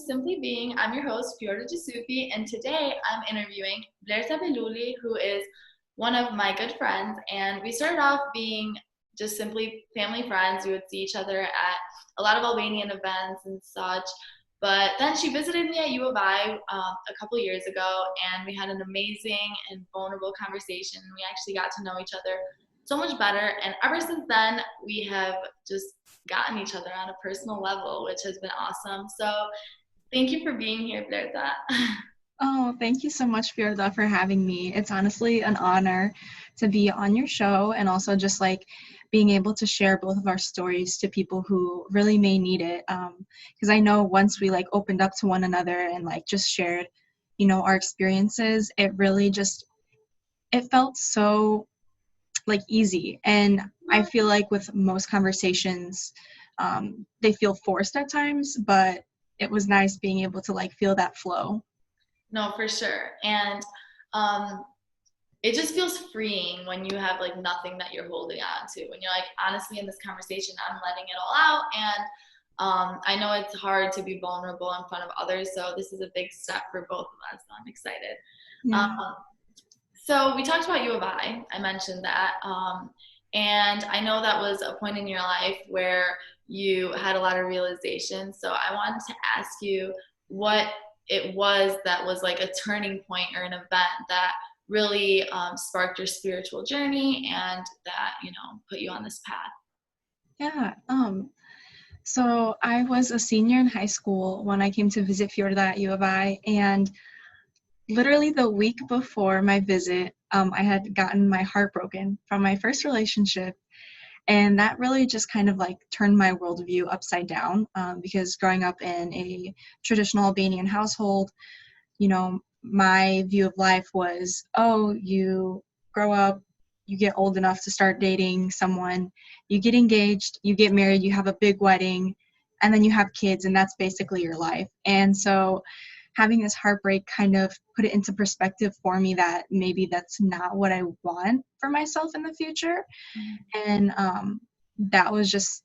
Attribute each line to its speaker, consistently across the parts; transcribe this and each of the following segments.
Speaker 1: Simply Being. I'm your host, Fiora Jasufi, and today I'm interviewing Blerta Beluli, who is one of my good friends. And we started off being just simply family friends. We would see each other at a lot of Albanian events and such. But then she visited me at U of I a couple years ago, and we had an amazing and vulnerable conversation. We actually got to know each other so much better. And ever since then, we have just gotten each other on a personal level, which has been awesome. So thank you for being here, Blerta.
Speaker 2: Oh, thank you so much, Fiorda, for having me. It's honestly an honor to be on your show and also just like being able to share both of our stories to people who really may need it. Because I know once we like opened up to one another and like just shared, our experiences, it really just, it felt so like easy. And I feel like with most conversations, they feel forced at times, but it was nice being able to like feel that flow.
Speaker 1: No, for sure. And it just feels freeing when you have like nothing that you're holding on to. When you're like, honestly, in this conversation, I'm letting it all out. And I know it's hard to be vulnerable in front of others. So this is a big step for both of us. So I'm excited.
Speaker 2: Yeah.
Speaker 1: So we talked about U of I mentioned that. And I know that was a point in your life where you had a lot of realization. So I wanted to ask you what it was that was like a turning point or an event that really sparked your spiritual journey and that, put you on this path.
Speaker 2: Yeah. So I was a senior in high school when I came to visit Fiorda at U of I, and literally the week before my visit, I had gotten my heart broken from my first relationship. And that really just kind of like turned my worldview upside down because growing up in a traditional Albanian household, my view of life was, oh, you grow up, you get old enough to start dating someone, you get engaged, you get married, you have a big wedding, and then you have kids, and that's basically your life. And so having this heartbreak kind of put it into perspective for me that maybe that's not what I want for myself in the future. And that was just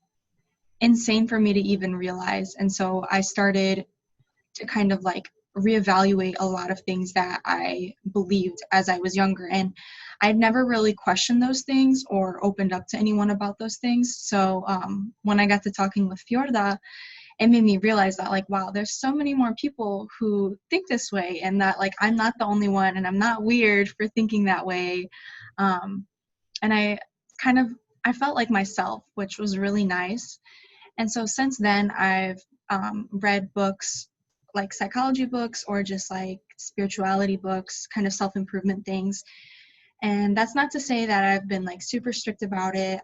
Speaker 2: insane for me to even realize. And so I started to kind of like reevaluate a lot of things that I believed as I was younger. And I'd never really questioned those things or opened up to anyone about those things. So when I got to talking with Fiorda, it made me realize that like, wow, there's so many more people who think this way, and that like I'm not the only one, and I'm not weird for thinking that way. And I felt like myself, which was really nice. And so since then, I've read books like psychology books or just like spirituality books, kind of self-improvement things. And that's not to say that I've been like super strict about it.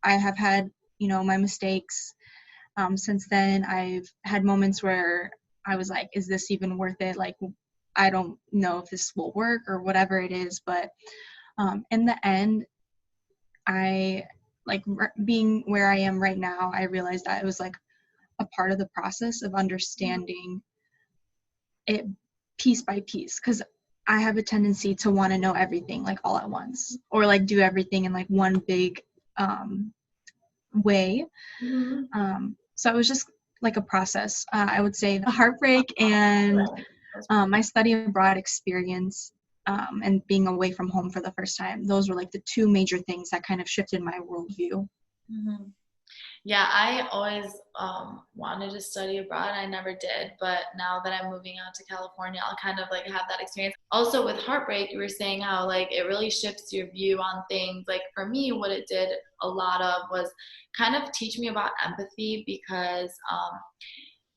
Speaker 2: I have had, my mistakes. Since then, I've had moments where I was like, is this even worth it? Like, I don't know if this will work or whatever it is. But in the end, I like being where I am right now, I realized that it was like a part of the process of understanding it piece by piece, because I have a tendency to want to know everything like all at once, or like do everything in like one big way. So it was just like a process. I would say the heartbreak and my study abroad experience and being away from home for the first time, those were like the two major things that kind of shifted my worldview.
Speaker 1: Mm-hmm. Yeah, I always wanted to study abroad. I never did, but now that I'm moving out to California, I'll kind of like have that experience. Also with heartbreak, you were saying how like it really shifts your view on things. Like for me, what it did a lot of was kind of teach me about empathy because,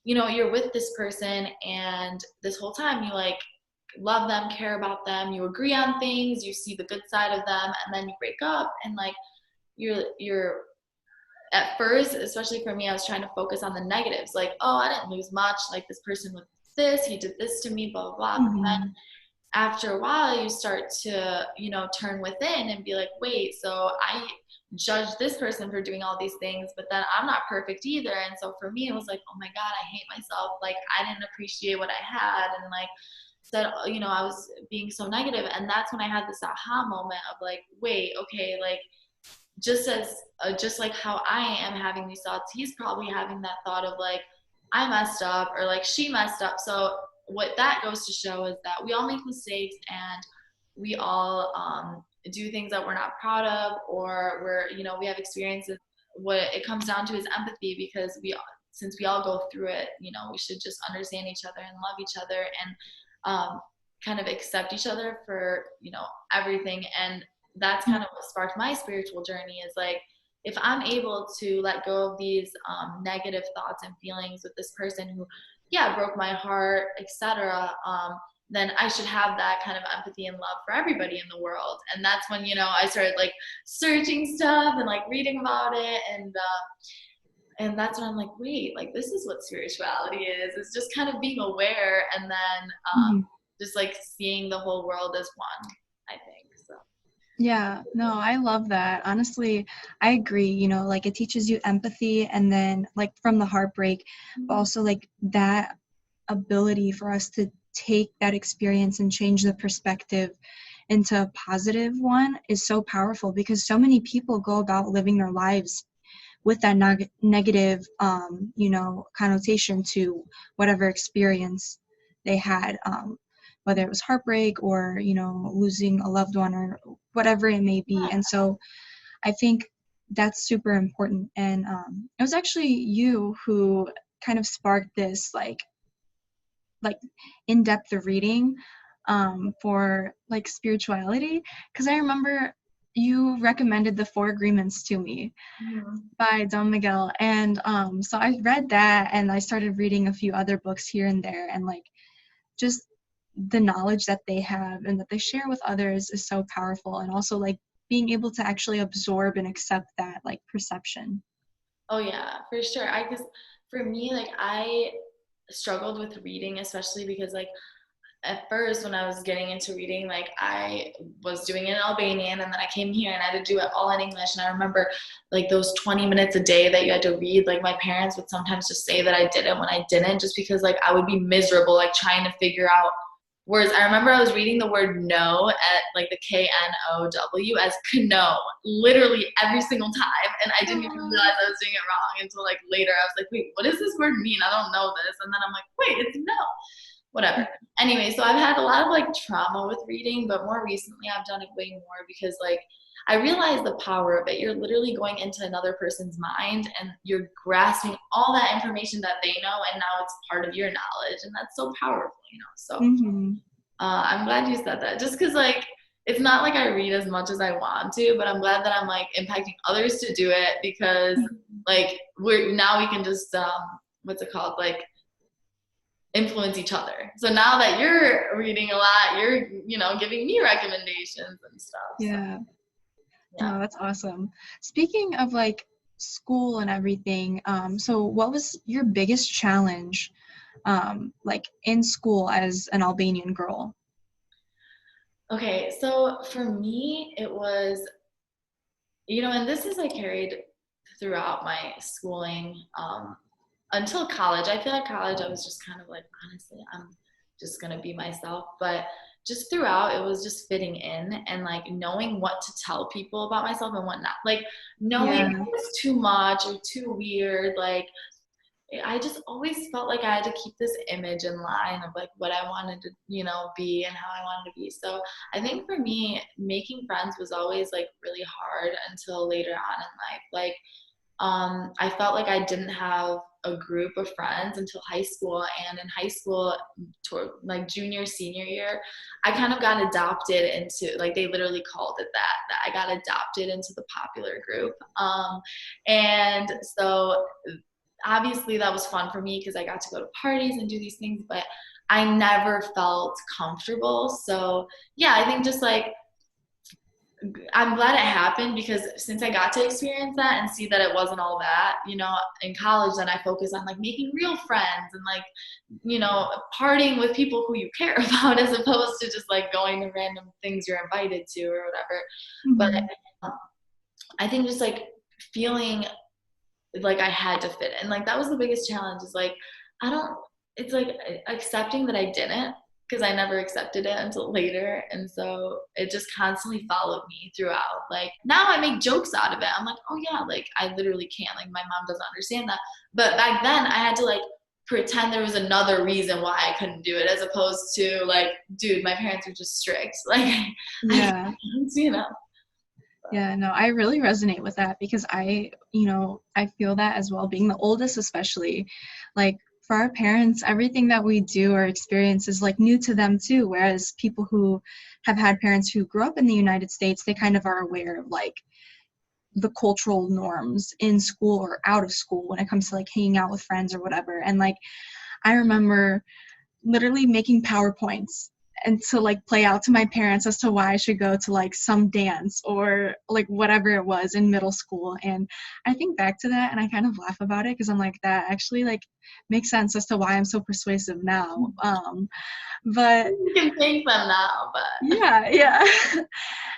Speaker 1: you're with this person and this whole time you like love them, care about them, you agree on things, you see the good side of them, and then you break up and like you're at first, especially for me, I was trying to focus on the negatives. Like, oh, I didn't lose much. Like this person with this, he did this to me, blah, blah, blah.
Speaker 2: Mm-hmm.
Speaker 1: But then after a while, you start to, turn within and be like, wait, so I judge this person for doing all these things, but then I'm not perfect either. And so for me, it was like, oh my God, I hate myself. Like I didn't appreciate what I had. And like said, I was being so negative. And that's when I had this aha moment of like, wait, okay, like, just like how I am having these thoughts, he's probably having that thought of like, I messed up or like she messed up. So what that goes to show is that we all make mistakes and we all do things that we're not proud of, or we're, you know, we have experiences. What it comes down to is empathy, because since we all go through it, you know, we should just understand each other and love each other and kind of accept each other for, you know, everything. And that's kind of what sparked my spiritual journey, is like, if I'm able to let go of these negative thoughts and feelings with this person who, yeah, broke my heart, etc., then I should have that kind of empathy and love for everybody in the world. And that's when, you know, I started like searching stuff and like reading about it, and that's when I'm like, wait, like this is what spirituality is. It's just kind of being aware, and then
Speaker 2: Mhm.
Speaker 1: just like seeing the whole world as one, I think. So
Speaker 2: Yeah, no, I love that. Honestly, I agree. You know, like it teaches you empathy and then like from the heartbreak, but also like that ability for us to take that experience and change the perspective into a positive one is so powerful, because so many people go about living their lives with that negative, you know, connotation to whatever experience they had, whether it was heartbreak or, you know, losing a loved one or whatever it may be. And so I think that's super important. And it was actually you who kind of sparked this like in-depth reading for like spirituality, because I remember you recommended the Four Agreements to me
Speaker 1: mhm.
Speaker 2: by Don Miguel. And so I read that and I started reading a few other books here and there, and like just the knowledge that they have and that they share with others is so powerful, and also like being able to actually absorb and accept that like perception.
Speaker 1: Oh yeah, for sure. I guess for me, like I struggled with reading, especially because like at first when I was getting into reading, like I was doing it in Albanian, and then I came here and I had to do it all in English. And I remember like those 20 minutes a day that you had to read, like my parents would sometimes just say that I did it when I didn't, just because like I would be miserable, like trying to figure out words. I remember I was reading the word no at like the KNOW as kno, literally every single time. And I didn't even realize I was doing it wrong until like later. I was like, wait, what does this word mean? I don't know this. And then I'm like, wait, it's no. Whatever. Anyway, so I've had a lot of like trauma with reading, but more recently I've done it way more because like I realize the power of it. You're literally going into another person's mind and you're grasping all that information that they know, and now it's part of your knowledge, and that's so powerful, you know. So
Speaker 2: Mm-hmm.
Speaker 1: I'm glad you said that, just because like it's not like I read as much as I want to, but I'm glad that I'm like impacting others to do it, because like we can just what's it called, like influence each other. So now that you're reading a lot, you're, you know, giving me recommendations and stuff. So
Speaker 2: Yeah.
Speaker 1: yeah.
Speaker 2: No, that's awesome. Speaking of like school and everything, so what was your biggest challenge, like in school as an Albanian girl?
Speaker 1: Okay, so for me, it was, you know, and this is like carried throughout my schooling until college. I feel like college, I was just kind of like, honestly, I'm just gonna be myself. But just throughout, it was just fitting in and like knowing what to tell people about myself and what not. Like knowing if
Speaker 2: Yeah.
Speaker 1: it was too much or too weird. Like I just always felt like I had to keep this image in line of like what I wanted to, you know, be and how I wanted to be. So I think for me, making friends was always like really hard until later on in life. Like I felt like I didn't have a group of friends until high school. And in high school, toward like junior, senior year, I kind of got adopted into, like, they literally called it that I got adopted into the popular group. And so obviously that was fun for me because I got to go to parties and do these things, but I never felt comfortable. So yeah, I think just like I'm glad it happened, because since I got to experience that and see that it wasn't all that, you know, in college, then I focus on like making real friends and like, you know, partying with people who you care about, as opposed to just like going to random things you're invited to or whatever. But
Speaker 2: Hmm.
Speaker 1: um, I think just like feeling like I had to fit in. Like that was the biggest challenge, is like I don't it's like accepting that I didn't, because I never accepted it until later. And so it just constantly followed me throughout. Like now I make jokes out of it. I'm like, oh yeah, like I literally can't. Like my mom doesn't understand that. But back then I had to like pretend there was another reason why I couldn't do it, as opposed to like, dude, my parents are just strict. Like, I
Speaker 2: Yeah.
Speaker 1: can't, you know.
Speaker 2: Yeah, no, I really resonate with that because I feel that as well, being the oldest especially. Like for our parents, everything that we do or experience is like new to them too. Whereas people who have had parents who grew up in the United States, they kind of are aware of like the cultural norms in school or out of school when it comes to like hanging out with friends or whatever. And like I remember literally making PowerPoints and to like play out to my parents as to why I should go to like some dance or like whatever it was in middle school. And I think back to that and I kind of laugh about it because I'm like, that actually like makes sense as to why I'm so persuasive now. But
Speaker 1: You can thank them now, but
Speaker 2: yeah.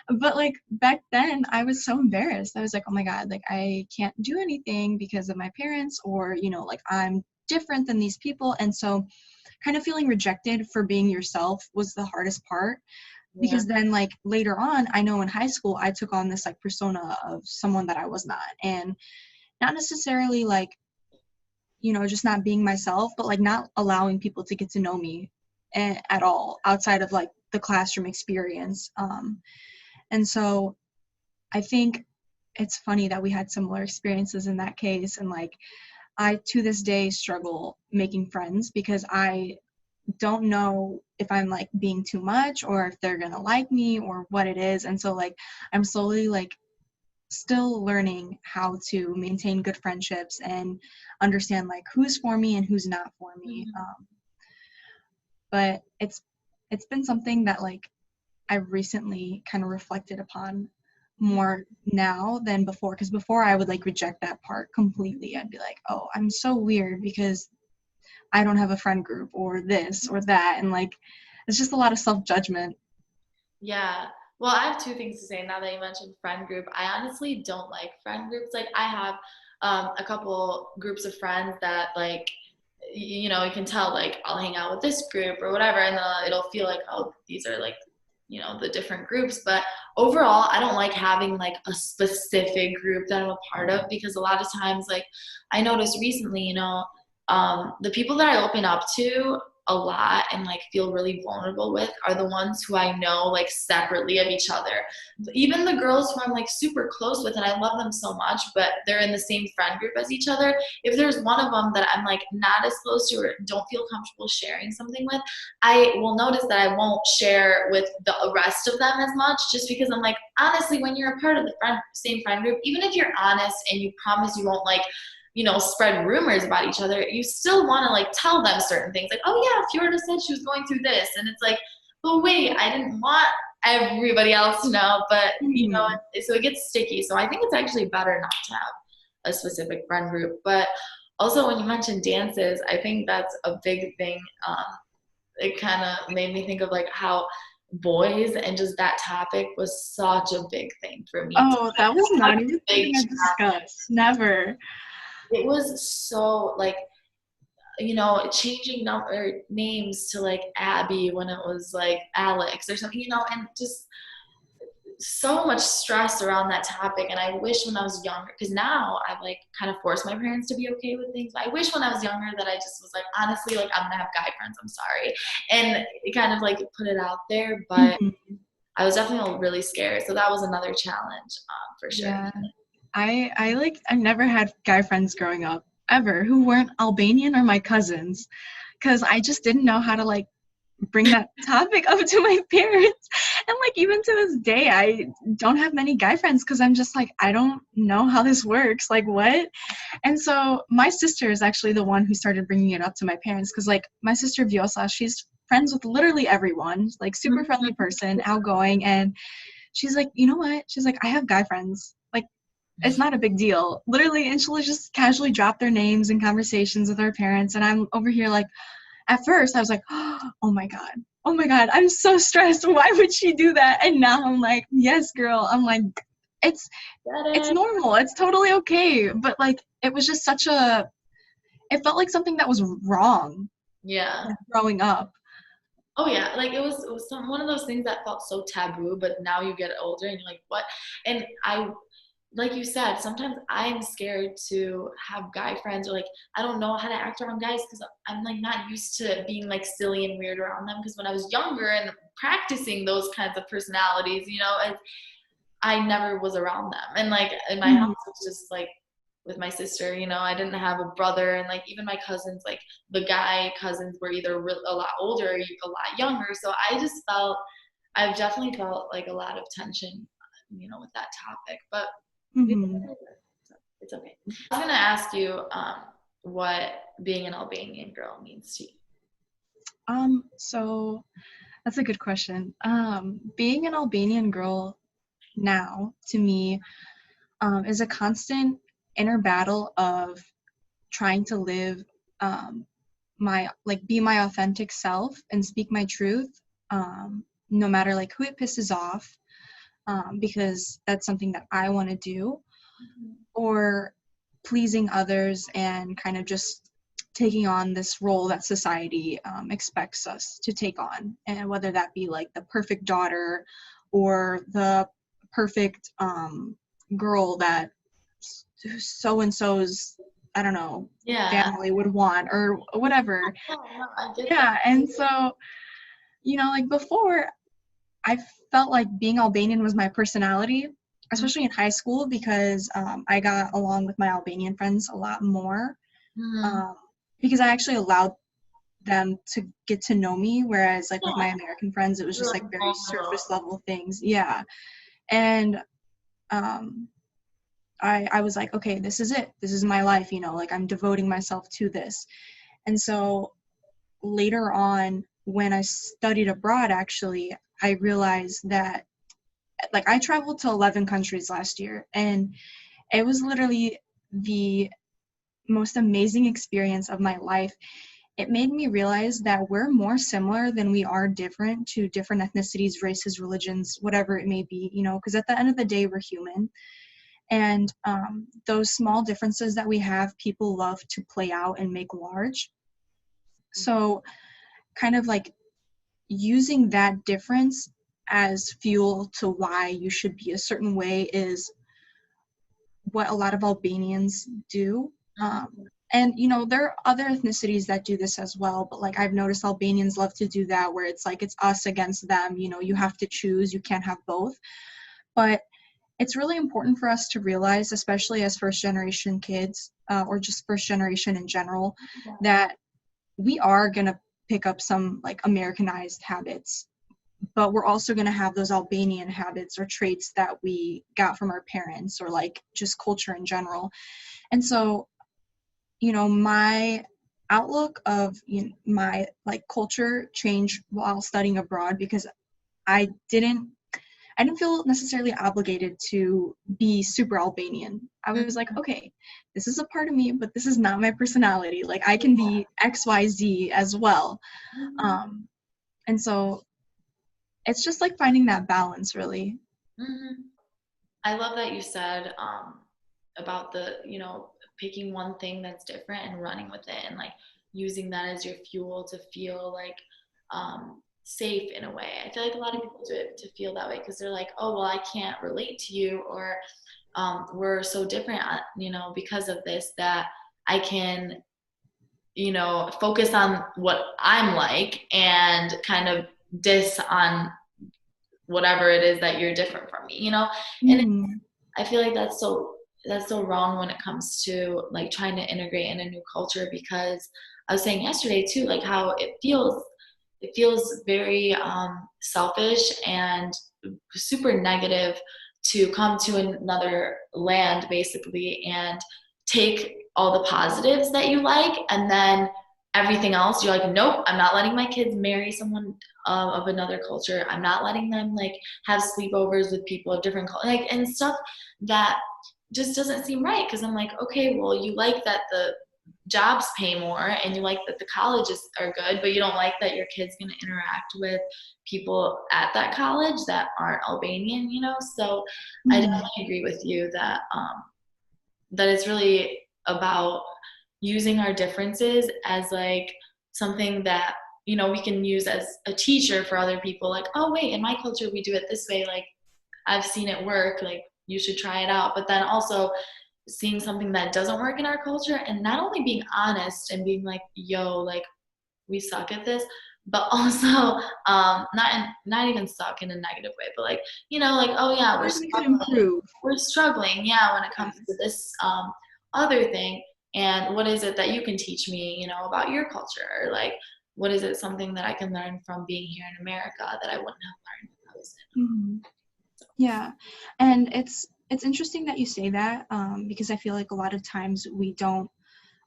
Speaker 2: But like back then I was so embarrassed. I was like, oh my God, like I can't do anything because of my parents, or like I'm different than these people. And so kind of feeling rejected for being yourself was the hardest part,
Speaker 1: yeah.
Speaker 2: because then like later on, I know in high school I took on this like persona of someone that I was not, and not necessarily like just not being myself, but like not allowing people to get to know me at all outside of like the classroom experience. And so I think it's funny that we had similar experiences in that case. And like I to this day struggle making friends because I don't know if I'm like being too much or if they're gonna like me or what it is. And so like I'm slowly like still learning how to maintain good friendships and understand like who's for me and who's not for me. But it's been something that like I've recently kind of reflected upon more now than before, because before I would like reject that part completely. I'd be like, oh, I'm so weird because I don't have a friend group or this or that, and like it's just a lot of self-judgment.
Speaker 1: Yeah. Well, I have two things to say now that you mentioned friend group. I honestly don't like friend groups. Like I have a couple groups of friends that like you can tell like I'll hang out with this group or whatever, and it'll feel like, oh, these are like the different groups. But overall, I don't like having like a specific group that I'm a part of, because a lot of times like I noticed recently, the people that I open up to a lot and like feel really vulnerable with are the ones who I know like separately of each other. Even the girls who I'm like super close with and I love them so much, but they're in the same friend group as each other. If there's one of them that I'm like not as close to or don't feel comfortable sharing something with, I will notice that I won't share with the rest of them as much, just because I'm like, honestly, when you're a part of the same friend group, even if you're honest and you promise you won't like spread rumors about each other, you still want to like tell them certain things. Like, oh yeah, Fjorda said she was going through this. And it's like, but wait, I didn't want everybody else to know. But,
Speaker 2: Hmm.
Speaker 1: so it gets sticky. So I think it's actually better not to have a specific friend group. But also when you mentioned dances, I think that's a big thing. It kind of made me think of like how boys and just that topic was such a big thing for me.
Speaker 2: Oh, that was
Speaker 1: Such
Speaker 2: not
Speaker 1: a
Speaker 2: even
Speaker 1: big
Speaker 2: something I discussed. Never.
Speaker 1: It was so like changing names to like Abby when it was like Alex or something, and just so much stress around that topic. And I wish when I was younger, because now I've like kind of forced my parents to be okay with things. But I wish when I was younger that I just was like, honestly, like I'm gonna have guy friends. I'm sorry, and it kind of like put it out there. But
Speaker 2: Hmm.
Speaker 1: I was definitely really scared, so that was another challenge, for sure.
Speaker 2: Yeah. I never had guy friends growing up ever who weren't Albanian or my cousins, because I just didn't know how to like bring that topic up to my parents. And like even to this day I don't have many guy friends because I'm just like, I don't know how this works, like what. And so my sister is actually the one who started bringing it up to my parents, because like my sister Viosa, she's friends with literally everyone, like super friendly person, outgoing. And she's like, you know what, she's like, I have guy friends, like it's not a big deal, literally. And she'll just casually drop their names in conversations with our parents, and I'm over here like, at first I was like, oh my God, oh my God, I'm so stressed, why would she do that? And now I'm like, yes girl, I'm like, it's it's normal, it's totally okay. But like it was just it felt like something that was wrong,
Speaker 1: Yeah.
Speaker 2: like, growing up.
Speaker 1: Oh yeah, like one of those things that felt so taboo, but now you get older and you're like, what? And like you said, sometimes I'm scared to have guy friends, or like I don't know how to act around guys because I'm like not used to being like silly and weird around them. Because when I was younger and practicing those kinds of personalities, I never was around them. And like in my house,
Speaker 2: Mhm.
Speaker 1: it was just like with my sister, I didn't have a brother. And like even my cousins, like the guy cousins were either a lot older or a lot younger. So I've definitely felt like a lot of tension, with that topic. But
Speaker 2: Mhm.
Speaker 1: it's okay. I was going to ask you what being an Albanian girl means to you.
Speaker 2: So that's a good question. Being an Albanian girl now, to me, is a constant inner battle of trying to live um, be my authentic self and speak my truth, no matter like who it pisses off, because that's something that I want to do, or pleasing others and kind of just taking on this role that society expects us to take on, and whether that be like the perfect daughter or the perfect girl that so and so's, I don't know,
Speaker 1: Yeah.
Speaker 2: family would want or whatever.
Speaker 1: Yeah, no, I get that.
Speaker 2: Yeah, and so like before, I felt like being Albanian was my personality, especially in high school, because I got along with my Albanian friends a lot more,
Speaker 1: Mm-hmm.
Speaker 2: um, because I actually allowed them to get to know me, whereas like with my
Speaker 1: Yeah,
Speaker 2: American friends, it was
Speaker 1: you're
Speaker 2: just
Speaker 1: like
Speaker 2: like very
Speaker 1: vulnerable.
Speaker 2: surface level things. Yeah, and um, I was like, okay, this is it. This is my life. Like I'm devoting myself to this, and so later on, when I studied abroad, actually, I realized that like I traveled to 11 countries last year, and it was literally the most amazing experience of my life. It made me realize that we're more similar than we are different to different ethnicities, races, religions, whatever it may be, because at the end of the day, we're human. And those small differences that we have, people love to play out and make large. So, kind of like using that difference as fuel to why you should be a certain way is what a lot of Albanians do.
Speaker 1: Mm-hmm.
Speaker 2: And there are other ethnicities that do this as well, but like I've noticed Albanians love to do that, where it's like it's us against them. You have to choose, you can't have both. But it's really important for us to realize, especially as first generation kids, or just first generation in general, that we are going to pick up some like Americanized habits, but we're also going to have those Albanian habits or traits that we got from our parents, or like just culture in general. And so, my outlook of my like culture changed while studying abroad, because I didn't I didn't feel necessarily obligated to be super Albanian. I was like, okay, this is a part of me, but this is not my personality. Like I can be XYZ as well.
Speaker 1: Mm-hmm.
Speaker 2: Um, and so it's just like finding that balance, really.
Speaker 1: Mm-hmm. I love that you said about picking one thing that's different and running with it, and like using that as your fuel to feel like safe in a way. I feel like a lot of people do it to feel that way because they're like, oh, well, I can't relate to you, or we're so different, because of this, that I can, focus on what I'm like and kind of diss on whatever it is that you're different from me, and
Speaker 2: Mm-hmm.
Speaker 1: I feel like that's so wrong when it comes to like trying to integrate in a new culture, because I was saying yesterday too, like how it feels very selfish and super negative to come to another land basically and take all the positives that you like, and then everything else you're like, nope, I'm not letting my kids marry someone of another culture. I'm not letting them like have sleepovers with people of different cultures, like, and stuff that just doesn't seem right. Because I'm like, okay, well, you like that the jobs pay more and you like that the colleges are good, but you don't like that your kid's going to interact with people at that college that aren't Albanian, So I
Speaker 2: Mm-hmm.
Speaker 1: definitely agree with you that that it's really about using our differences as like something that we can use as a teacher for other people, like, oh wait, in my culture we do it this way, like I've seen it work, like you should try it out. But then also seeing something that doesn't work in our culture and not only being honest and being like, yo, like we suck at this, but also not even suck in a negative way, but like, like, oh yeah,
Speaker 2: Like we could improve.
Speaker 1: we're struggling, yeah, when it comes to
Speaker 2: Yes.
Speaker 1: this other thing. And what is it that you can teach me, about your culture? Or like, what is it, something that I can learn from being here in America that I wouldn't have learned if I was
Speaker 2: Mhm. Yeah, and it's interesting that you say that, because I feel like a lot of times we don't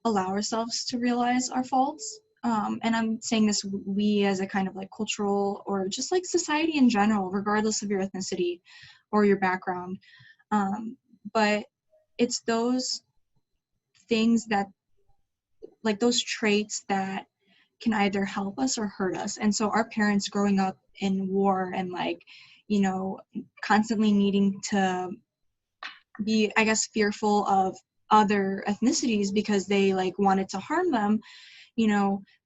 Speaker 2: allow ourselves to realize our faults. And I'm saying this, we as a kind of like cultural or just like society in general, regardless of your ethnicity or your background. But it's those things that, like those traits that can either help us or hurt us. And so our parents growing up in war and like, constantly needing to be, I guess, fearful of other ethnicities because they like wanted to harm them,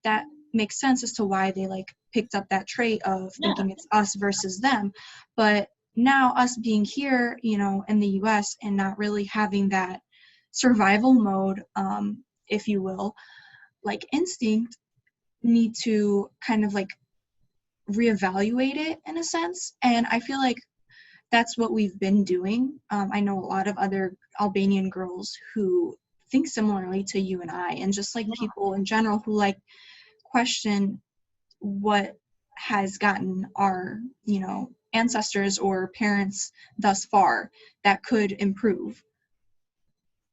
Speaker 2: that makes sense as to why they like picked up that trait of
Speaker 1: Yeah.
Speaker 2: thinking it's us versus them. But now us being here, in the US and not really having that survival mode, if you will, like instinct, need to kind of like reevaluate it in a sense. And I feel like that's what we've been doing. I know a lot of other Albanian girls who think similarly to you and I, and just like people in general who like question what has gotten our, ancestors or parents thus far that could improve.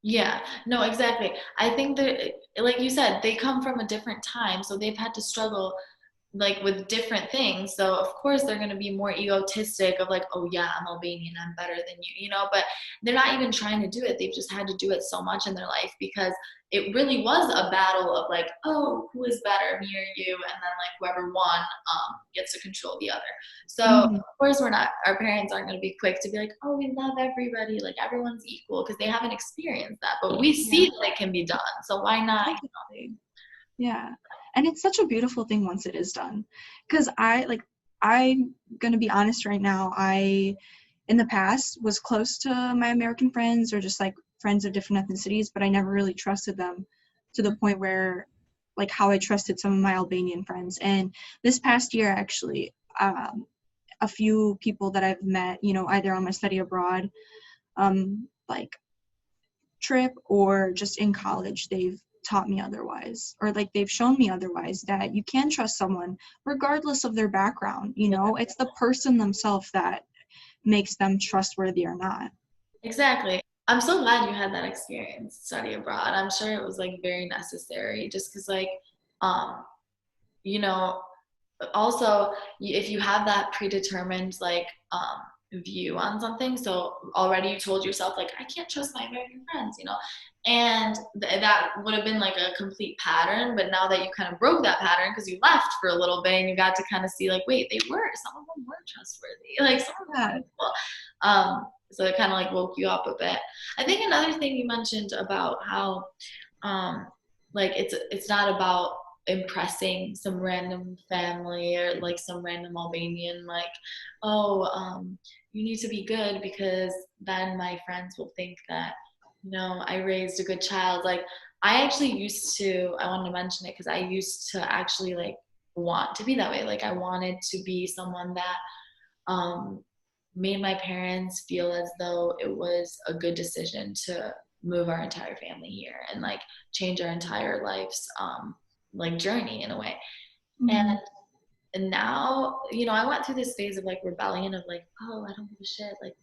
Speaker 1: Yeah, no, exactly. I think that, like you said, they come from a different time, so they've had to struggle like with different things. So of course they're going to be more egotistic of like, oh yeah, I'm Albanian, I'm better than you, but they're not even trying to do it. They've just had to do it so much in their life because it really was a battle of like, oh, who is better, me or you? And then like whoever won gets to control the other. So of
Speaker 2: Mm-hmm.
Speaker 1: course our parents aren't going to be quick to be like, oh, we love everybody, like everyone's equal because they haven't experienced that. But we
Speaker 2: Yeah,
Speaker 1: see that it can be done. So why not?
Speaker 2: definitely. Yeah. And it's such a beautiful thing once it is done. Because I'm going to be honest right now. I, in the past, was close to my American friends or just like friends of different ethnicities, but I never really trusted them to the point where, like, how I trusted some of my Albanian friends. And this past year, actually, a few people that I've met, either on my study abroad, like trip or just in college, they've taught me otherwise, or like they've shown me otherwise, that you can trust someone regardless of their background. It's the person themselves that makes them trustworthy or not.
Speaker 1: Exactly. I'm so glad you had that experience study abroad. I'm sure it was like very necessary just because like um you know also if you have that predetermined like view on something, so already you told yourself like I can't trust my American friends, and that would have been like a complete pattern, but now that you kind of broke that pattern because you left for a little bit and you got to kind of see like wait, some of them were trustworthy, like some of them
Speaker 2: Yeah.
Speaker 1: were people. So it kind of like woke you up a bit. I think another thing you mentioned about how um like it's not about impressing some random family or like some random Albanian, like, oh, you need to be good because then my friends will think that, I raised a good child. Like, I wanted to mention it because I used to actually like want to be that way. Like, I wanted to be someone that um, made my parents feel as though it was a good decision to move our entire family here and like change our entire life's like journey in a way. And
Speaker 2: Mm-hmm.
Speaker 1: and now, I went through this phase of like rebellion of like, oh, I don't give a shit. Like,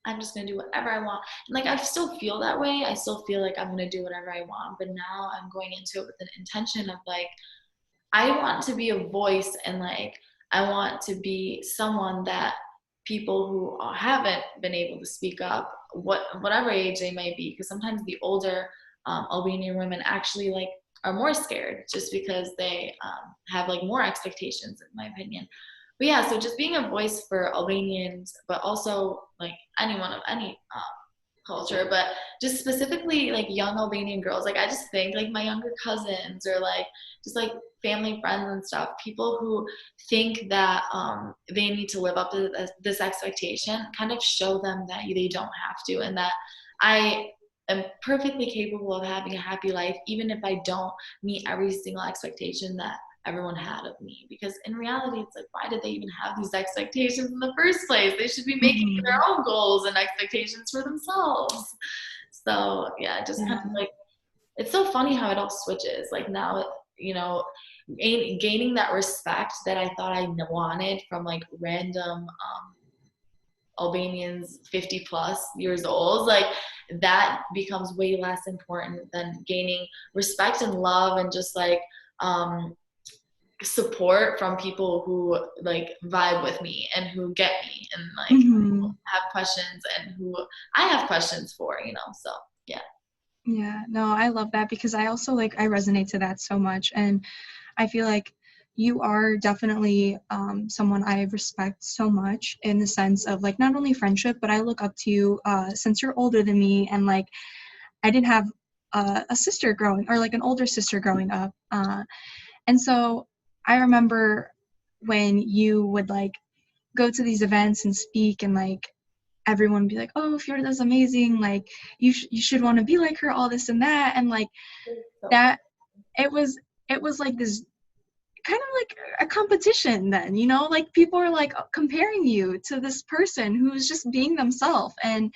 Speaker 1: I'm just gonna do whatever I want. And like, I still feel that way. I still feel like I'm gonna do whatever I want. But now I'm going into it with an intention of like, I want to be a voice and like, I want to be someone that people who haven't been able to speak up, whatever age they may be, because sometimes the older Albanian women actually like are more scared just because they have like more expectations, in my opinion. But yeah, so just being a voice for Albanians, but also like anyone of any culture, but just specifically like young Albanian girls. Like I just think like my younger cousins or like just like family friends and stuff, people who think that they need to live up to this expectation, kind of show them that they don't have to, and that I am perfectly capable of having a happy life, even if I don't meet every single expectation that everyone had of me. Because in reality, it's like, why did they even have these expectations in the first place? They should be making their
Speaker 2: Mhm.
Speaker 1: own goals and expectations for themselves. So yeah, just kind of
Speaker 2: Yeah.
Speaker 1: like, it's so funny how it all switches. Like now, you know, gaining that respect that I thought I wanted from like random Albanians 50 plus years old, like that becomes way less important than gaining respect and love and just like um, support from people who like vibe with me and who get me and like
Speaker 2: Hmm.
Speaker 1: have questions and who I have questions for, you know. So yeah.
Speaker 2: Yeah, no, I love that because I also like I resonate to that so much, and I feel like you are definitely someone I respect so much in the sense of like not only friendship, but I look up to you since you're older than me, and like I didn't have a sister growing or like an older sister growing up, and so I remember when you would like go to these events and speak and like everyone be like, oh, Fiorda's amazing, like you should want to be like her, all this and that, and like
Speaker 1: So
Speaker 2: that it was like this kind of like a competition then, you know, like people are like comparing you to this person who's just being themselves. And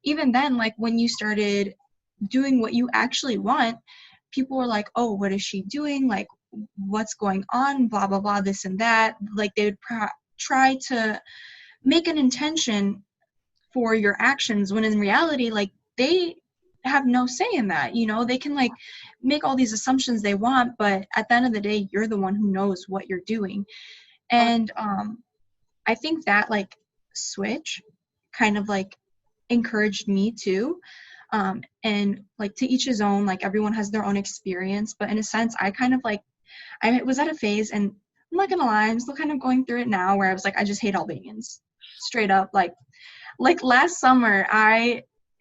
Speaker 2: even then, like when you started doing what you actually want, people were like, oh, what is she doing, like what's going on, blah blah blah, this and that, like they would try to make an intention for your actions when in reality like they have no say in that, you know, they can like make all these assumptions they want, but at the end of the day you're the one who knows what you're doing.
Speaker 1: oh,
Speaker 2: And I think that like switch kind of like encouraged me too, and like to each his own, like everyone has their own experience, but in a sense I kind of like I was at a phase, and I'm not gonna lie, I'm still kind of going through it now, where I was like I just hate Albanians straight up. Like last summer,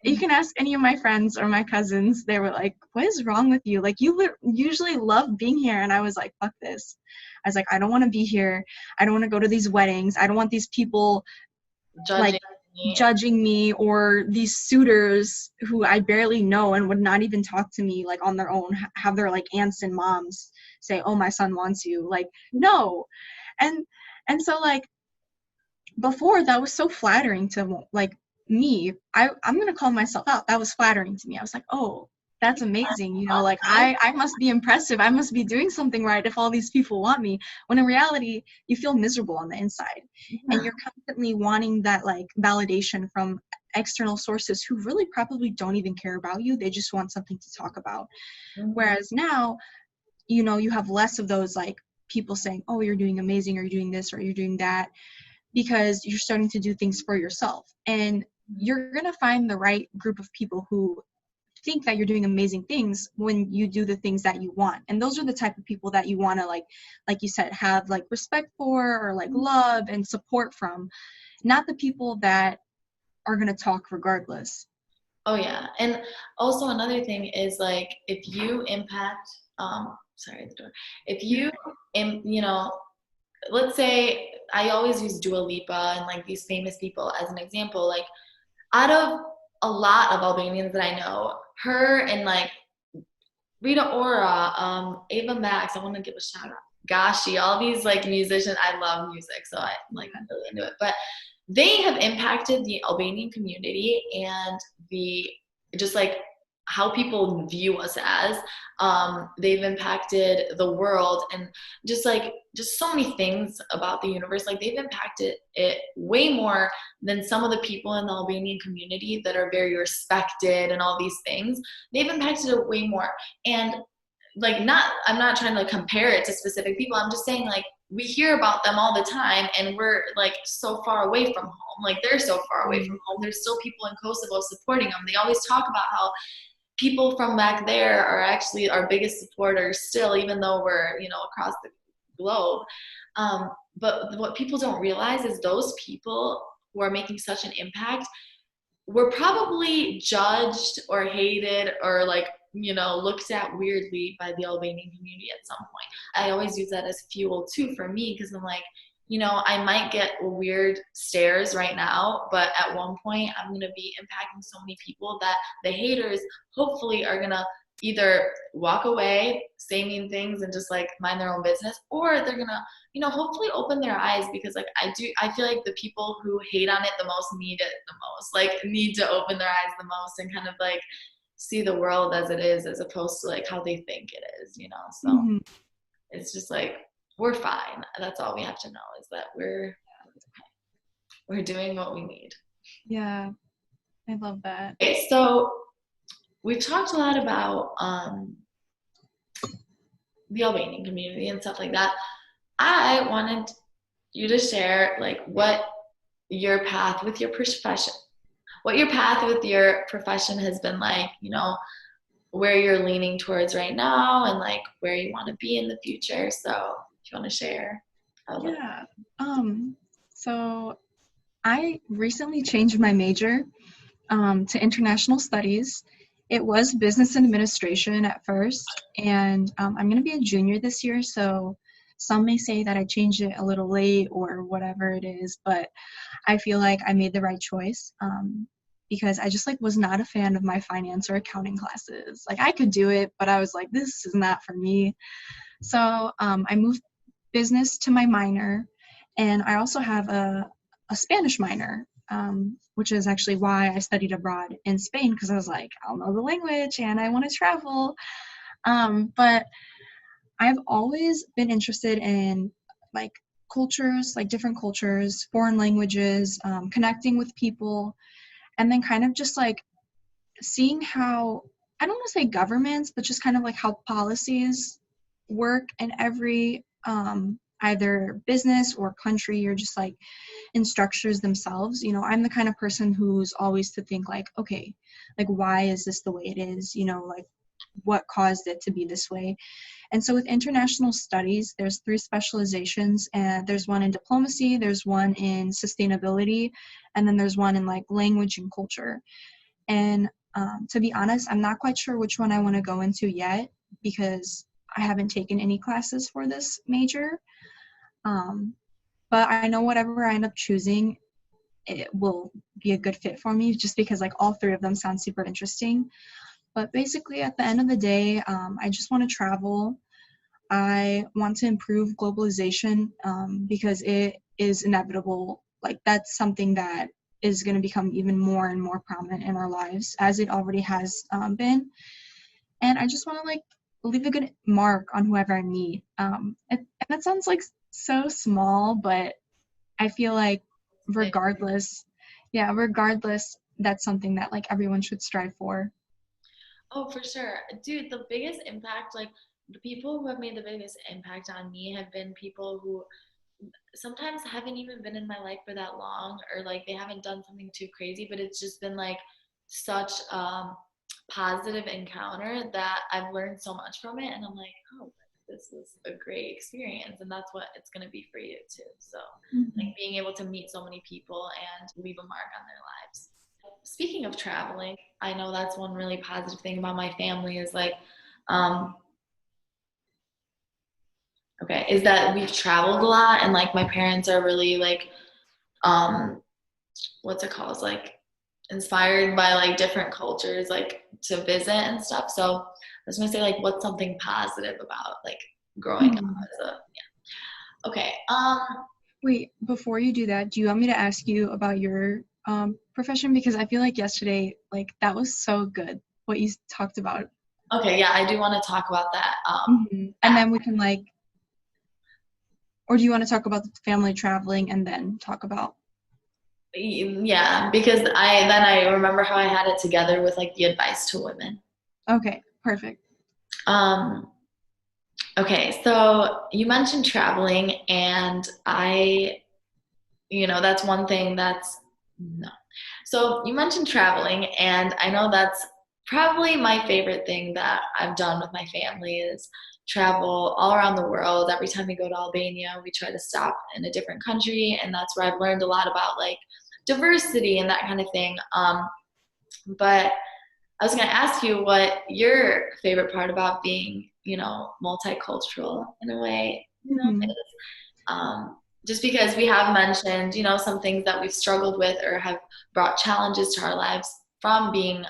Speaker 2: you can ask any of my friends or my cousins, they were like, what is wrong with you? Like you usually love being here. And I was like, fuck this. I was like, I don't want to be here. I don't want to go to these weddings. I don't want these people like
Speaker 1: judging me.
Speaker 2: judging me, or these suitors who I barely know and would not even talk to me like on their own, have their like aunts and moms say, oh, my son wants you. Like, no. And so like before that was so flattering to like me. I'm gonna call myself out, that was flattering to me. I was like, oh, that's amazing, you know, like I must be impressive, I must be doing something right if all these people want me, when in reality you feel miserable on the inside, and you're constantly wanting that like validation from external sources who really probably don't even care about you, they just want something to talk about.
Speaker 1: Mhm.
Speaker 2: Whereas now, you know, you have less of those like people saying, oh, you're doing amazing, or you're doing this, or you're doing that, because you're starting to do things for yourself. And you're going to find the right group of people who think that you're doing amazing things when you do the things that you want. And those are the type of people that you want to like you said, have like respect for, or like love and support from, not the people that are going to talk regardless.
Speaker 1: Oh yeah. And also another thing is like if you impact sorry the door. If you you know, let's say I always use Dua Lipa and like these famous people as an example. Like out of a lot of Albanians that I know, her and like Rita Ora, Ava Max, I want to give a shout out. Gashi, all these like musicians, I love music, so I'm like really into it. But they have impacted the Albanian community and the just like how people view us as. They've impacted the world and just so many things about the universe. Like they've impacted it way more than some of the people in the Albanian community that are very respected and all these things. They've impacted it way more. And like not I'm not trying to compare it to specific people. I'm just saying like we hear about them all the time and we're like so far away from home. Like they're so far away from home. There's still people in Kosovo supporting them. They always talk about how people from back there are actually our biggest supporters still, even though we're, you know, across the globe. But what people don't realize is those people who are making such an impact, we're probably judged or hated or like, looked at weirdly by the Albanian community at some point. I always use that as fuel too for me because I'm like, I might get weird stares right now, but at one point I'm going to be impacting so many people that the haters hopefully are going to either walk away, say mean things and just like mind their own business, or they're going to, hopefully open their eyes because like I feel like the people who hate on it the most need it the most, like need to open their eyes the most and kind of like see the world as it is as opposed to like how they think it is, so
Speaker 2: Hmm.
Speaker 1: it's just like we're fine. That's all we have to know is that we're doing what we need.
Speaker 2: Yeah, I love that.
Speaker 1: Okay, so we've talked a lot about the Albanian community and stuff like that. I wanted you to share like what your path with your profession, has been like, where you're leaning towards right now and like where you want to be in the future. So if you want to share, I would love
Speaker 2: Yeah. So I recently changed my major to international studies. It was business administration at first, and I'm going to be a junior this year, so some may say that I changed it a little late or whatever it is, but I feel like I made the right choice because I just like was not a fan of my finance or accounting classes. Like I could do it, but I was like, this is not for me. So I moved business to my minor, and I also have a Spanish minor, which is actually why I studied abroad in Spain because I was like, I'll know the language and I want to travel. But I've always been interested in like cultures, like different cultures, foreign languages, connecting with people, and then kind of just like seeing how, I don't want to say governments, but just kind of like how policies work in every either business or country or just like in structures themselves. I'm the kind of person who's always to think like, okay, like why is this the way it is? Like what caused it to be this way? And so with international studies, there's 3 specializations, and there's one in diplomacy, there's one in sustainability, and then there's one in like language and culture. And to be honest, I'm not quite sure which one I want to go into yet because I haven't taken any classes for this major. But I know whatever I end up choosing, it will be a good fit for me just because like all 3 of them sound super interesting. But basically at the end of the day, I just want to travel. I want to improve globalization because it is inevitable. Like that's something that is going to become even more and more prominent in our lives as it already has been. And I just want to like leave a good mark on whoever I meet. And that sounds like so small, but I feel like
Speaker 1: it.
Speaker 2: regardless, that's something that like everyone should strive for.
Speaker 1: Oh, for sure. Dude, the biggest impact, like the people who have made the biggest impact on me have been people who sometimes haven't even been in my life for that long or like they haven't done something too crazy, but it's just been like such positive encounter that I've learned so much from it and I'm like, oh, this is a great experience and that's what it's going to be for you too. So
Speaker 2: Mhm.
Speaker 1: like being able to meet so many people and leave a mark on their lives. Speaking of traveling, I know that's one really positive thing about my family is like, um, okay, is that we've traveled a lot and like my parents are really like, um, what's it called? It's like inspired by like different cultures, like to visit and stuff. So I was gonna say like, what's something positive about like growing up
Speaker 2: Mhm.
Speaker 1: as a, okay.
Speaker 2: Wait, before you do that, do you want me to ask you about your profession? Because I feel like yesterday, like that was so good what you talked about.
Speaker 1: Okay, yeah, I do want to talk about that.
Speaker 2: And
Speaker 1: Yeah,
Speaker 2: then we can like, or do you want to talk about the family traveling and then talk about?
Speaker 1: yeah, because I remember how I had it together with like the advice to women.
Speaker 2: Okay, perfect.
Speaker 1: Um, okay, so you mentioned traveling, and that's one thing that's no. So you mentioned traveling, and I know that's probably my favorite thing that I've done with my family is travel all around the world. Every time we go to Albania, we try to stop in a different country, and that's where I've learned a lot about like diversity and that kind of thing. But I was going to ask you what your favorite part about being, multicultural in a way,
Speaker 2: Mhm.
Speaker 1: is. Just because we have mentioned, some things that we've struggled with or have brought challenges to our lives from being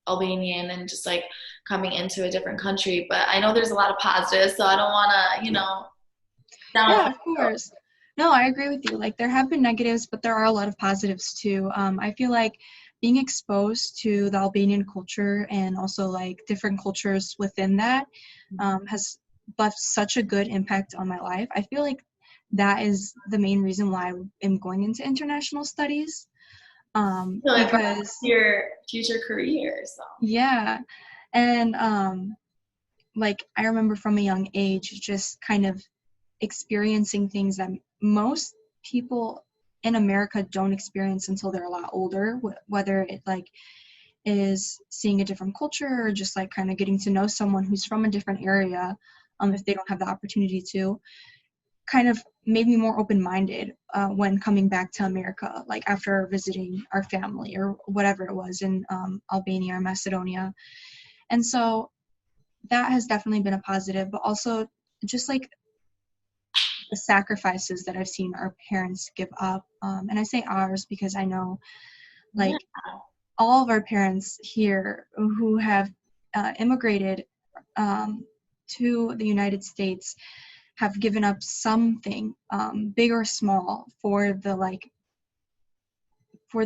Speaker 1: Albanian and just like coming into a different country. But I know there's a lot of positives, so I don't want to,
Speaker 2: Yeah,
Speaker 1: downplay.
Speaker 2: of course. No, I agree with you. Like there have been negatives, but there are a lot of positives too. I feel like being exposed to the Albanian culture and also like different cultures within that has left such a good impact on my life. I feel like that is the main reason why I am going into international studies.
Speaker 1: So it brought
Speaker 2: Because
Speaker 1: your future career. So
Speaker 2: yeah, and like I remember from a young age just kind of experiencing things that most people in America don't experience until they're a lot older, whether it like is seeing a different culture or just like kind of getting to know someone who's from a different area, if they don't have the opportunity to, kind of made me more open-minded when coming back to America, like after visiting our family or whatever it was in Albania or Macedonia. And so that has definitely been a positive, but also just like the sacrifices that I've seen our parents give up. And I say ours because I know
Speaker 1: yeah,
Speaker 2: like all of our parents here who have immigrated to the United States have given up something, big or small, for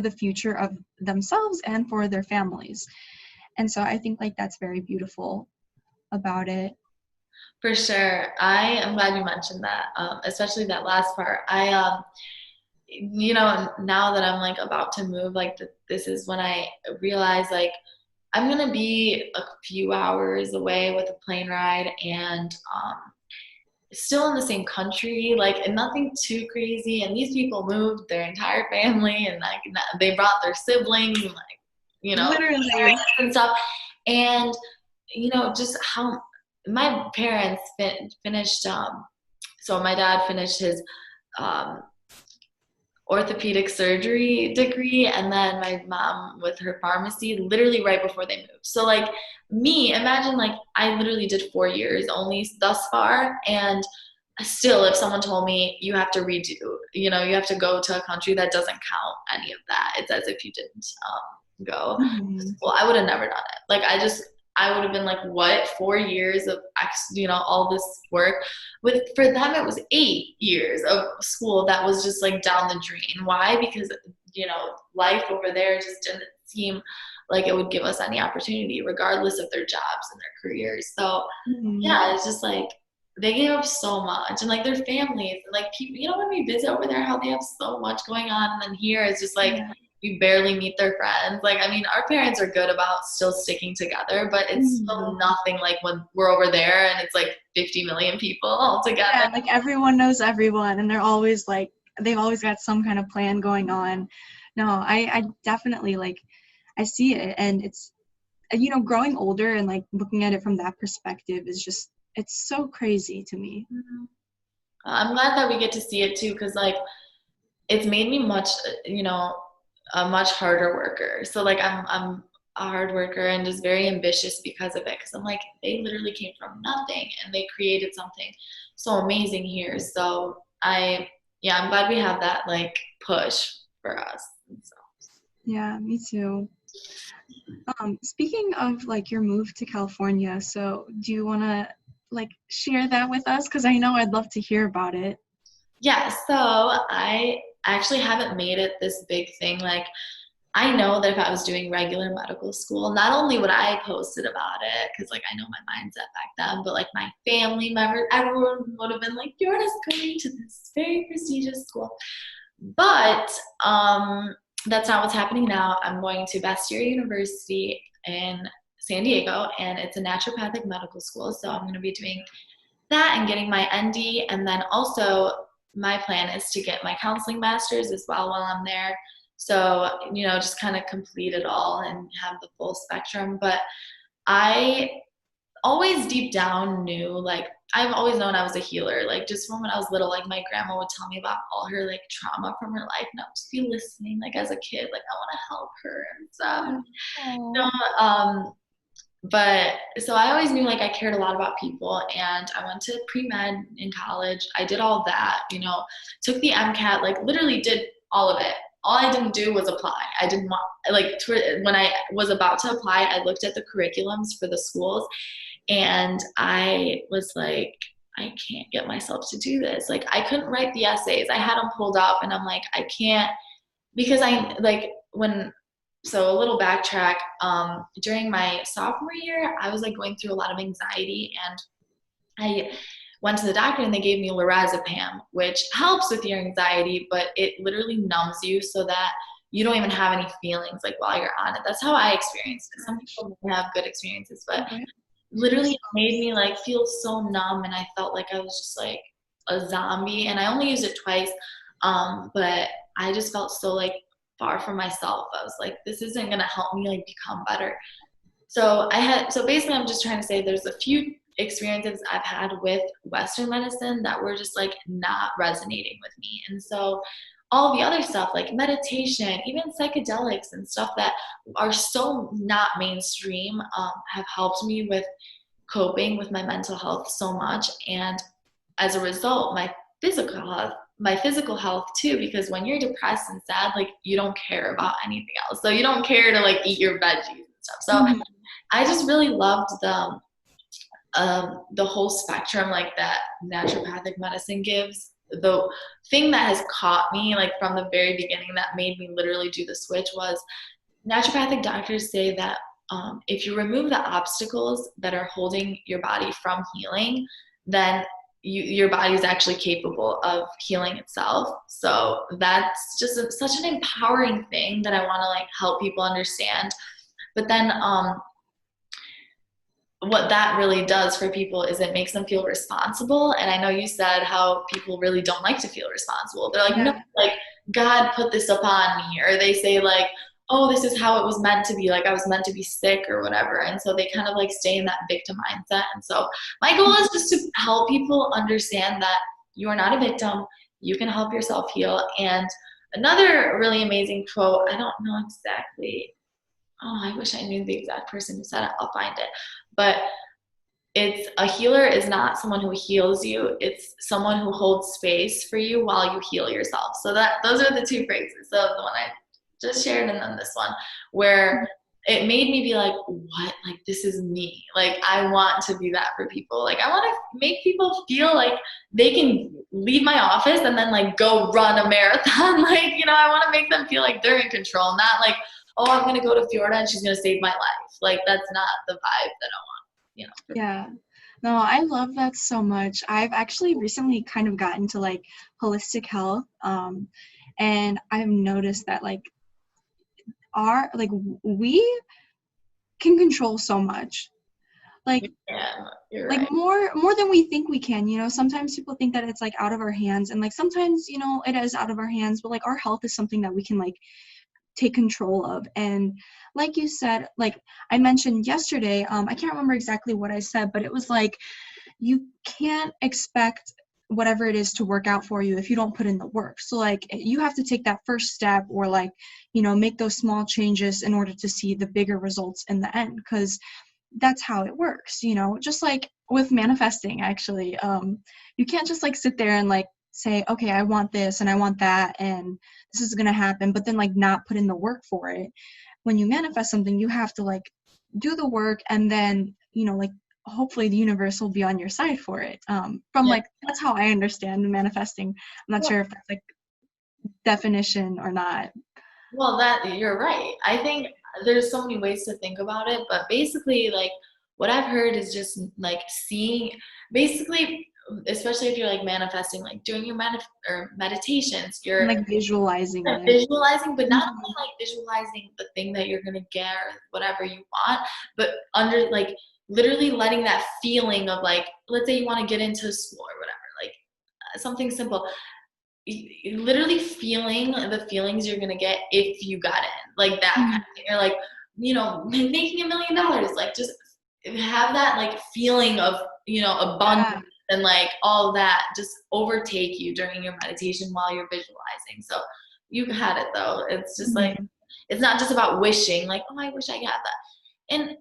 Speaker 2: the future of themselves and for their families. And so I think like that's very beautiful about it.
Speaker 1: for sure. I am glad you mentioned that, especially that last part. Now that I'm like about to move, like this is when I realize like I'm gonna be a few hours away with a plane ride and still in the same country, like and nothing too crazy. And these people moved their entire family and like they brought their siblings and like
Speaker 2: Literally.
Speaker 1: parents and stuff. And just how my parents finished. So my dad finished his um, orthopedic surgery degree and then my mom with her pharmacy literally right before they moved. So like me, imagine like I literally did 4 years only thus far and still if someone told me you have to redo, you have to go to a country that doesn't count any of that. It's as if you didn't go to
Speaker 2: Mhm.
Speaker 1: school. I would have never done it. Like I would have been like, what, 4 years of all this work. With for them, it was 8 years of school that was just like down the drain. Why? Because life over there just didn't seem like it would give us any opportunity, regardless of their jobs and their careers. So
Speaker 2: Mhm.
Speaker 1: yeah, it's just like they gave up so much, and like their families, and like people. When we visit over there, how they have so much going on, and then here it's just like
Speaker 2: Yeah.
Speaker 1: you barely meet their friends. Like, I mean, our parents are good about still sticking together, but it's
Speaker 2: Mhm.
Speaker 1: still nothing like when we're over there and it's like 50 million people all together.
Speaker 2: Yeah, like everyone knows everyone and they're always like they've always got some kind of plan going on. No, I definitely like I see it and it's growing older and like looking at it from that perspective is just it's so crazy to me.
Speaker 1: I'm glad that we get to see it too, because like it's made me a much harder worker. So like I'm a hard worker and just very ambitious because of it. Because I'm like they literally came from nothing and they created something so amazing here. So I'm glad we have that like push for us. So.
Speaker 2: Yeah, me too. Speaking of like your move to California, so do you want to like share that with us? Because I know I'd love to hear about it.
Speaker 1: Yeah, so I actually haven't made it this big thing. Like I know that if I was doing regular medical school, not only would I post it about it, because like I know my mindset back then, but like my family members, everyone would have been like, "You're just going to this very prestigious school." But that's not what's happening now. I'm going to Bastyr University in San Diego, and it's a naturopathic medical school. So I'm going to be doing that and getting my ND, and then also my plan is to get my counseling master's as well while I'm there. So, just kind of complete it all and have the full spectrum. But I always deep down knew, like, I've always known I was a healer. Like, just from when I was little, like, my grandma would tell me about all her, like, trauma from her life, and I would just be listening, like, as a kid, like, I want to help her and stuff. You
Speaker 2: Oh.
Speaker 1: know, but so I always knew, like, I cared a lot about people, and I went to pre-med in college. I did all that, took the MCAT, like, literally did all of it. All I didn't do was apply. I didn't want, like, when I was about to apply, I looked at the curriculums for the schools, and I was like, I can't get myself to do this. Like, I couldn't write the essays. I had them pulled up, and I'm like, I can't, because I, like, so a little backtrack, during my sophomore year, I was, like, going through a lot of anxiety, and I went to the doctor, and they gave me lorazepam, which helps with your anxiety, but it literally numbs you so that you don't even have any feelings, like, while you're on it. That's how I experienced it. Some people may have good experiences, but
Speaker 2: Okay.
Speaker 1: literally it made me, like, feel so numb, and I felt like I was just like a zombie. And I only used it twice, but I just felt so, like, far from myself. I was like, this isn't gonna help me, like, become better. So basically, I'm just trying to say there's a few experiences I've had with Western medicine that were just, like, not resonating with me. And so all the other stuff, like meditation, even psychedelics and stuff that are so not mainstream, have helped me with coping with my mental health so much. And as a result, my physical health too, because when you're depressed and sad, like, you don't care about anything else. So you don't care to, like, eat your veggies and stuff. So
Speaker 2: Mhm.
Speaker 1: I just really loved the whole spectrum, like, that naturopathic medicine gives. The thing that has caught me, like, from the very beginning, that made me literally do the switch was naturopathic doctors say that, if you remove the obstacles that are holding your body from healing, then your body is actually capable of healing itself. So that's just such an empowering thing that I want to, like, help people understand. But then, what that really does for people is it makes them feel responsible. And I know you said how people really don't like to feel responsible. They're like, no,
Speaker 2: Yeah.
Speaker 1: like, God put this upon me. Or they say, like, oh, this is how it was meant to be. Like, I was meant to be sick or whatever. And so they kind of, like, stay in that victim mindset. And so my goal is just to help people understand that you are not a victim. You can help yourself heal. And another really amazing quote, I don't know exactly. Oh, I wish I knew the exact person who said it. I'll find it. But it's, a healer is not someone who heals you. It's someone who holds space for you while you heal yourself. So those are the two phrases. So the one I just shared, and then this one, where it made me be like, what? Like, this is me. Like, I want to be that for people. Like, I want to make people feel like they can leave my office and then, like, go run a marathon. Like, I want to make them feel like they're in control, not like, oh, I'm going to go to Florida and she's going to save my life. Like, that's not the vibe that I want.
Speaker 2: Yeah. No, I love that so much. I've actually recently kind of gotten to, like, holistic health, and I've noticed that, like, we can control so much. Like,
Speaker 1: Yeah, you're right.
Speaker 2: more than we think we can. Sometimes people think that it's, like, out of our hands, and, like, sometimes it is out of our hands, but, like, our health is something that we can, like, take control of. And like you said, like I mentioned yesterday, I can't remember exactly what I said, but it was like, you can't expect whatever it is to work out for you if you don't put in the work. So, like, you have to take that first step, or, like, make those small changes in order to see the bigger results in the end, because that's how it works. Just like with manifesting, actually, you can't just, like, sit there and, like, say, okay, I want this and I want that and this is going to happen, but then, like, not put in the work for it. When you manifest something, you have to, like, do the work, and then, like, hopefully the universe will be on your side for it. From,
Speaker 1: Yeah.
Speaker 2: like, that's how I understand manifesting. I'm not sure if that's, like, definition or not.
Speaker 1: Well, that you're right. I think there's so many ways to think about it, but basically, like, what I've heard is just, like, seeing, basically, especially if you're, like, manifesting, like, doing your or meditations,
Speaker 2: And,
Speaker 1: you're
Speaker 2: like, visualizing it.
Speaker 1: visualizing, but not
Speaker 2: Mhm.
Speaker 1: only, like, visualizing the thing that you're gonna get or whatever you want, but under, like, literally letting that feeling of, like, let's say you want to get into school or whatever, like, something simple, literally feeling the feelings you're gonna get if you got in, like, that kind
Speaker 2: Mhm.
Speaker 1: of thing. Or, like, making $1 million, like, just have that like feeling of, you know,
Speaker 2: Yeah.
Speaker 1: abundance and like all that just overtake you during your meditation while you're visualizing. So you had it though. It's just like,
Speaker 2: Mhm.
Speaker 1: it's not just about wishing, like, oh, I wish I got that. And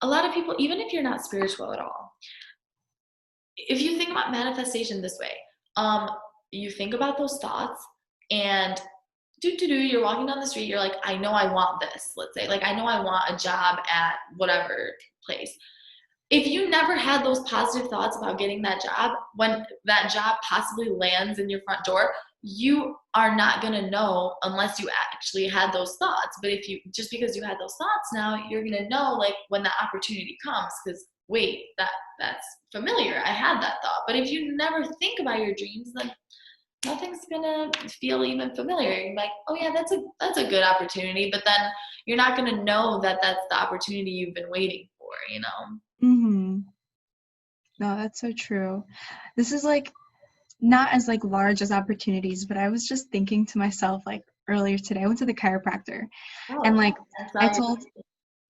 Speaker 1: a lot of people, even if you're not spiritual at all, if you think about manifestation this way, um, you think about those thoughts and you're walking down the street, you're like, I know I want this, let's say. Like, I know I want a job at whatever place. If you never had those positive thoughts about getting that job, when that job possibly lands in your front door, you are not going to know unless you actually had those thoughts. But if you, just because you had those thoughts now, you're going to know like when the opportunity comes, because wait, that's familiar. I had that thought. But if you never think about your dreams, then nothing's gonna feel even familiar. You're like, oh yeah, that's a good opportunity, but then you're not gonna know that that's the opportunity you've been waiting for, you know?
Speaker 2: Mhm. No, that's so true. This is like not as like large as opportunities, but I was just thinking to myself like earlier today, I went to the chiropractor and
Speaker 1: Oh,
Speaker 2: like
Speaker 1: that's
Speaker 2: I
Speaker 1: all you're.
Speaker 2: told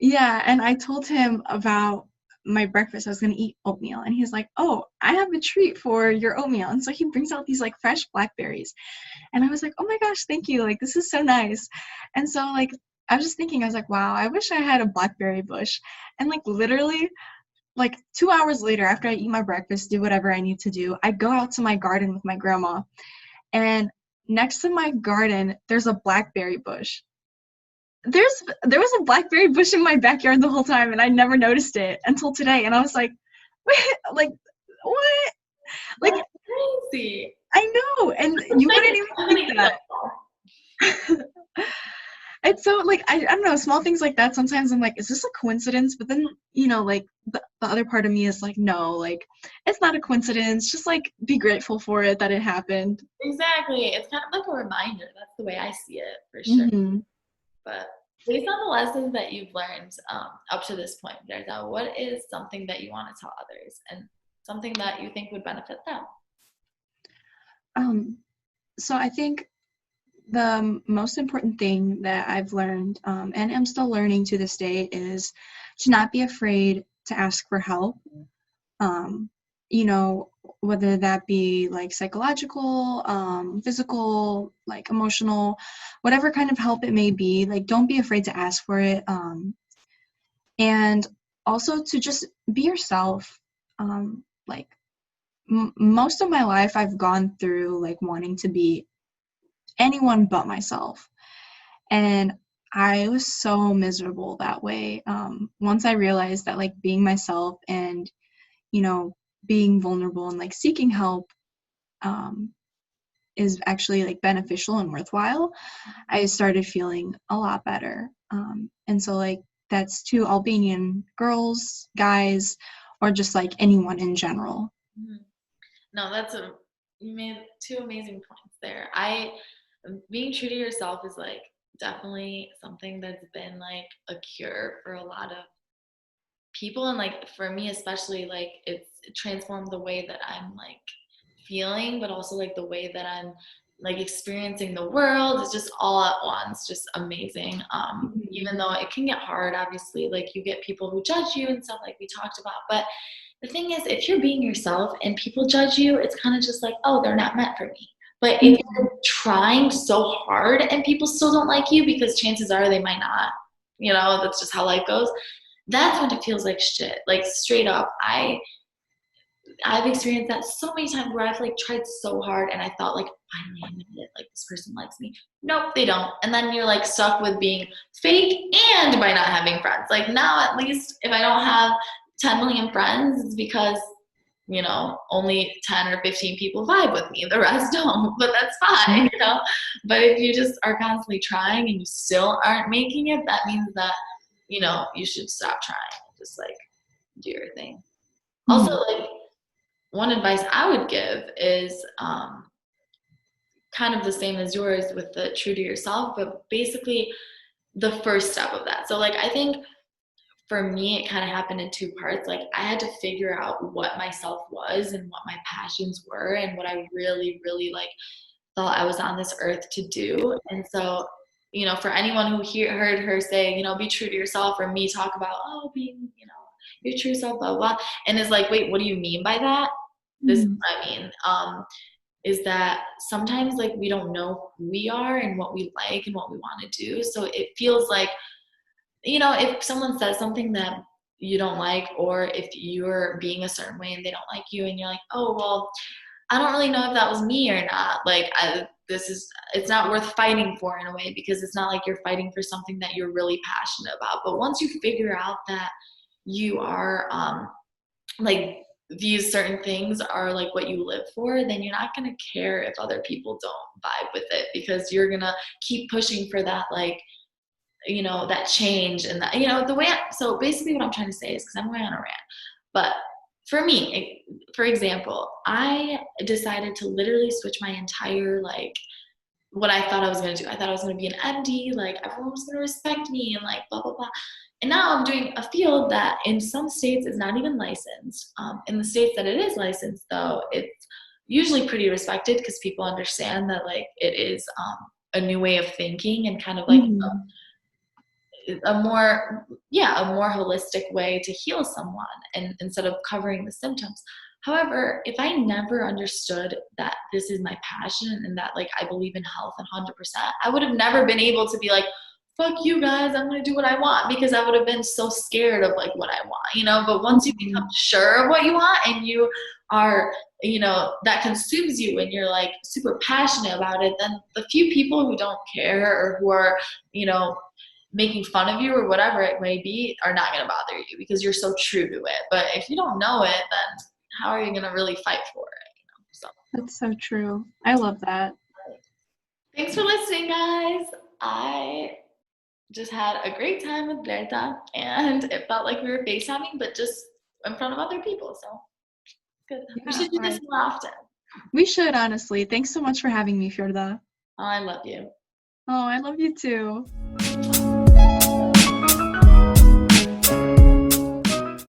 Speaker 2: yeah, and I told him about my breakfast. I was gonna eat oatmeal, and he's like, "Oh, I have a treat for your oatmeal." And so he brings out these like fresh blackberries, and I was like, "Oh my gosh, thank you! Like this is so nice." And so like I was just thinking, I was like, "Wow, I wish I had a blackberry bush." And like literally, like 2 hours later, after I eat my breakfast, do whatever I need to do, I go out to my garden with my grandma, and next to my garden, there's a blackberry bush. There was a blackberry bush in my backyard the whole time, and I never noticed it until today. And I was like, wait, like what? Like
Speaker 1: That's crazy.
Speaker 2: I know, and
Speaker 1: It's
Speaker 2: you
Speaker 1: like
Speaker 2: wouldn't
Speaker 1: it's
Speaker 2: even
Speaker 1: so
Speaker 2: think
Speaker 1: many
Speaker 2: that. And so like I don't know, small things like that. Sometimes I'm like, is this a coincidence? But then like the other part of me is like, no, like it's not a coincidence. Just like be grateful for it that it happened.
Speaker 1: Exactly. It's kind of like a reminder. That's the way I see it for sure.
Speaker 2: Hmm.
Speaker 1: But based on the lessons that you've learned up to this point, Blerta, what is something that you want to tell others and something that you think would benefit them?
Speaker 2: Um, so I think the most important thing that I've learned, and am still learning to this day, is to not be afraid to ask for help. Um, you know, whether that be like psychological, physical, like emotional, whatever kind of help it may be, like don't be afraid to ask for it. And also to just be yourself. Like most of my life, I've gone through like wanting to be anyone but myself. And I was so miserable that way. Once I realized that like being myself and, you know, being vulnerable and like seeking help um, is actually like beneficial and worthwhile, I started feeling a lot better. And so like that's to Albanian girls, guys, or just like anyone in general.
Speaker 1: Mhm. No, you made two amazing points there. I being true to yourself is like definitely something that's been like a cure for a lot of people, and like for me especially, like it's transformed the way that I'm like feeling, but also like the way that I'm like experiencing the world. It's just all at once, just amazing. Even though it can get hard, obviously, like you get people who judge you and stuff like we talked about, but the thing is, if you're being yourself and people judge you, it's kind of just like, oh, they're not meant for me. But if
Speaker 2: Mhm.
Speaker 1: you're trying so hard and people still don't like you, because chances are they might not, you know, that's just how life goes. That's when it feels like shit. Like straight up, I've experienced that so many times where I've like tried so hard and I thought like finally I made it, like this person likes me. Nope, they don't. And then you're like stuck with being fake and by not having friends. Like now at least if I don't have 10 million friends, it's because you know only 10 or 15 people vibe with me. The rest don't. But that's fine, you know. But if you just are constantly trying and you still aren't making it, that means that you know you should stop trying and just like do your thing. Also,
Speaker 2: Mhm.
Speaker 1: like one advice I would give is kind of the same as yours with the true to yourself, but basically the first step of that. So, like, I think for me, it kind of happened in two parts. Like, I had to figure out what myself was and what my passions were and what I really, really like thought I was on this earth to do. And so, for anyone who heard her say, be true to yourself, or me talk about, oh, being, your true self, blah, blah. And it's like, wait, what do you mean by that? This is
Speaker 2: Mhm.
Speaker 1: what I mean. Is that sometimes like we don't know who we are and what we like and what we want to do. So it feels like, if someone says something that you don't like, or if you're being a certain way and they don't like you and you're like, oh, well, I don't really know if that was me or not. Like, it's not worth fighting for in a way, because it's not like you're fighting for something that you're really passionate about. But once you figure out that you are, like, these certain things are like what you live for, then you're not going to care if other people don't vibe with it, because you're going to keep pushing for that, like, that change and that, so basically what I'm trying to say is, because I'm going on a rant, but for me, for example, I decided to literally switch my entire, like, what I thought I was going to do. I thought I was going to be an MD, like everyone was going to respect me and like blah, blah, blah. And now I'm doing a field that in some states is not even licensed. In the states that it is licensed, though, it's usually pretty respected, because people understand that, like, it is a new way of thinking and kind of like
Speaker 2: Mhm.
Speaker 1: a more holistic way to heal someone, and instead of covering the symptoms. However, if I never understood that this is my passion and that, like, I believe in health 100%, I would have never been able to be like, fuck you guys, I'm going to do what I want, because I would have been so scared of like what I want. But once you become
Speaker 2: Mhm.
Speaker 1: sure of what you want, and you are, that consumes you, and you're like super passionate about it, then the few people who don't care, or who are, you know, making fun of you or whatever it may be, are not going to bother you, because you're so true to it. But if you don't know it, then how are you going to really fight for it? So
Speaker 2: That's so true. I love that.
Speaker 1: thanks for listening, guys. I just had a great time with Blerta, and it felt like we were FaceTiming, but just in front of other people. So good. We
Speaker 2: Yeah,
Speaker 1: should do this more often.
Speaker 2: we should, honestly. Thanks so much for having me, Fjorda.
Speaker 1: Oh, I love you.
Speaker 2: Oh, I love you too.